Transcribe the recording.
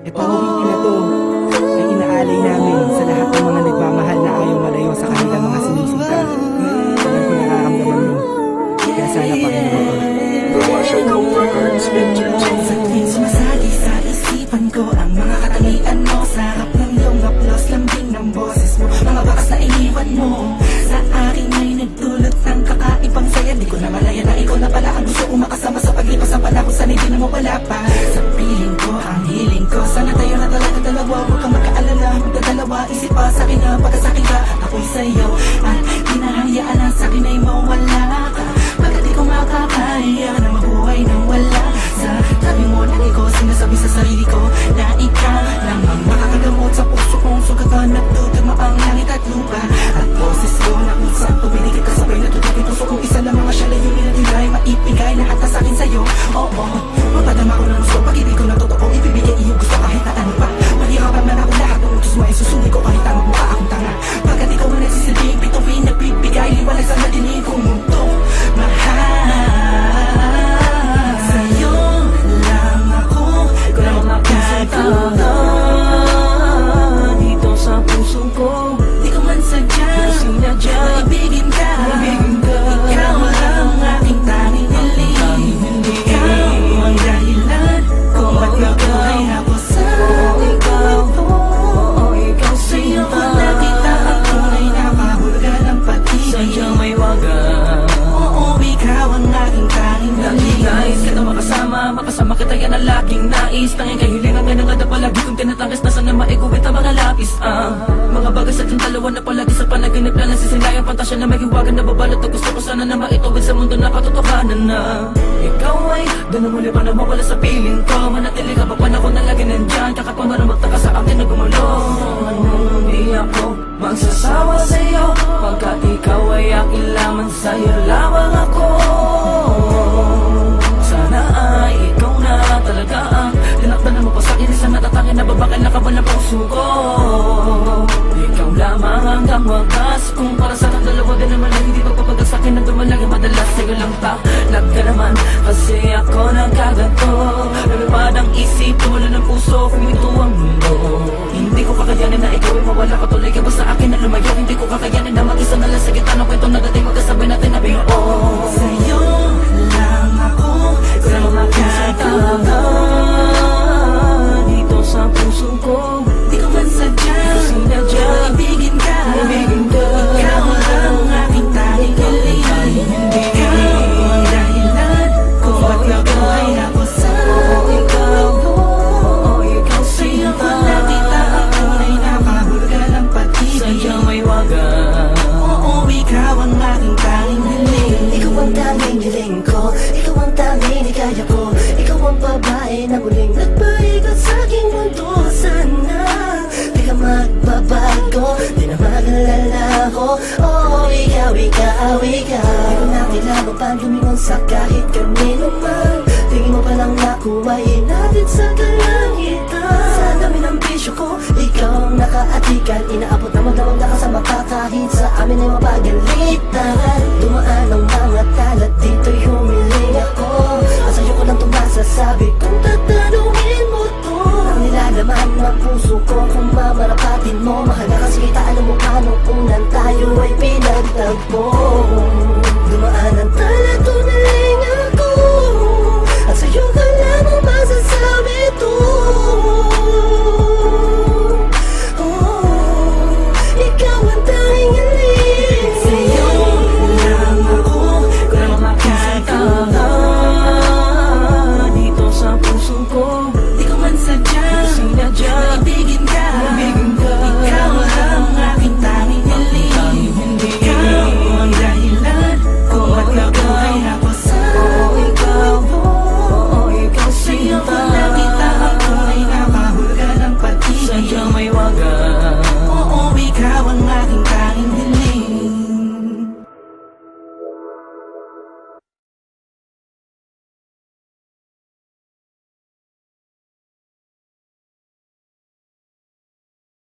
Itong ngiti na to ay inaalay namin sa lahat ng mga nagmamahal na ayaw malayo sa kanilang mga sinisita. Alam ko nararamdaman nyo, kaya sana pakinggan ko. Sa tuwing sumasagi sa isipan ko ang mga katangian mo, sarap ng iyong haplos, lambing ng boses mo, mga bakas na iniwan mo sa akin ay nagdulot ng kakaibang saya. Di ko na malaya na ikaw na pala ang gusto kong makasama sa paglipas ng panahon. Sana'y di na mawala pa sa piling ko, ang hiling ko. Sana tayo na talaga dalawa, huwag kang magkaalala, magdadalawa, isip pa sa akin na pagkasakin ka, ako'y sa'yo. At di na hayaan na sa akin ay mawala ka, pagkat di ko makakaya na mabuhay nang wala sa tabi mo. Lagi ko sinasabi sa sarili ko na ikaw lang ang makakagamot sa puso kong sugatan. Nagtutugma ang langit at lupa at boses ko na usap tumiligid ka sabay natutugin puso kong isa lang mga siyalay yung minatibay, maipigay lahat na sa'kin sa'yo. Oo, mapadama ko ng gusto, pag-ibig ko na totoo, ibibigay iyong gusto kahit na ano pa. Mahirapan man ako, lahat ng utos mo ay susuli ko kahit na magmukha akong tanga, pagkat ikaw ang nagsisilbing bituin, nagbibigay liwanag sa nadinig kong mundo. Mahal sa'yo lang ako magkatuto dito sa puso ko. Di ko man sadya maibigin ka, ikaw ang aking tanging hiling. Ikaw ang dahilan kung ba't nabuhay ako sa ikaw. Ikaw sa'yo ko nakita ako ay nakahulugan ng pag-ibig. Sadyang may wagas, oo, ikaw ang aking tanging hiling. Nais kita makasama kita, yan ang laging nais. Tanging kahilingan nga nga na palagi kong tinatangis na sana maiguwit ang mga lapis. Mga bagay sa ating dalawa na palagi sa panaginip na nasisilayang pantasya na may hiwagan na babalot. At gusto ko sana na maituwid sa mundo na katotohanan na ikaw ay doon na muli pa na mawala sa piling ko. Manatili ka pa panahon na lagi nandyan, kaka pa man magtaka sa akin na gumulo. Hindi ako magsasawa sa'yo, pagkat ikaw ay akin lamang, sa'yo lamang ako. Sana ay ikaw na talaga ang tinakdanan mo pa sa'kin, isang natatangin na babakal na kabal ng puso ko. Ikaw lamang hanggang wagas, kung para sa ating dalawa din naman ay hindi pagpapagal sa'kin ang dumalagi madalas. Sa'yo lang talag ka naman, kasi ako nagkaganto. Lumipad ang isip, tumula ng puso, huminto ang mundo. Hindi ko kakayanin na ikaw ay mawala ka, tuloy ka ba sa akin na lumayo? Hindi ko kakayanin na mag-isa na lang sa gitna ng kwento na dating magkasabay natin na biyo. Sa'yo lang ako magkatuto dito sa puso ko. Di ko man sadya maibigin ka, ikaw ang aking tanging hiling. Ikaw ang dahilan kung ba't nabuhay ako sa ikaw. Sa'yo ko nakita ako ay nakahulugan ng pag-ibig. Sadyang may wagas, oo, ikaw ang aking tanging hiling. Ikaw ang tanging hiling ko, ikaw ang tanging hikaya ko. Ikaw ang babae na muling nagpaigot sa aking mundo. Sana di ka magbabago, di na mag-alala ko. Oh, ikaw, ikaw, ikaw. Di ko na kailangan pa lumingon sa kahit kanino man. Tingin mo palang nakuhain natin sa kalangitan. Sa dami ng bisyo ko, ikaw ang nakaatikan. Inaabot na magdamag na kasama ka kahit sa amin ay mapagalitan. Dumaan ang mga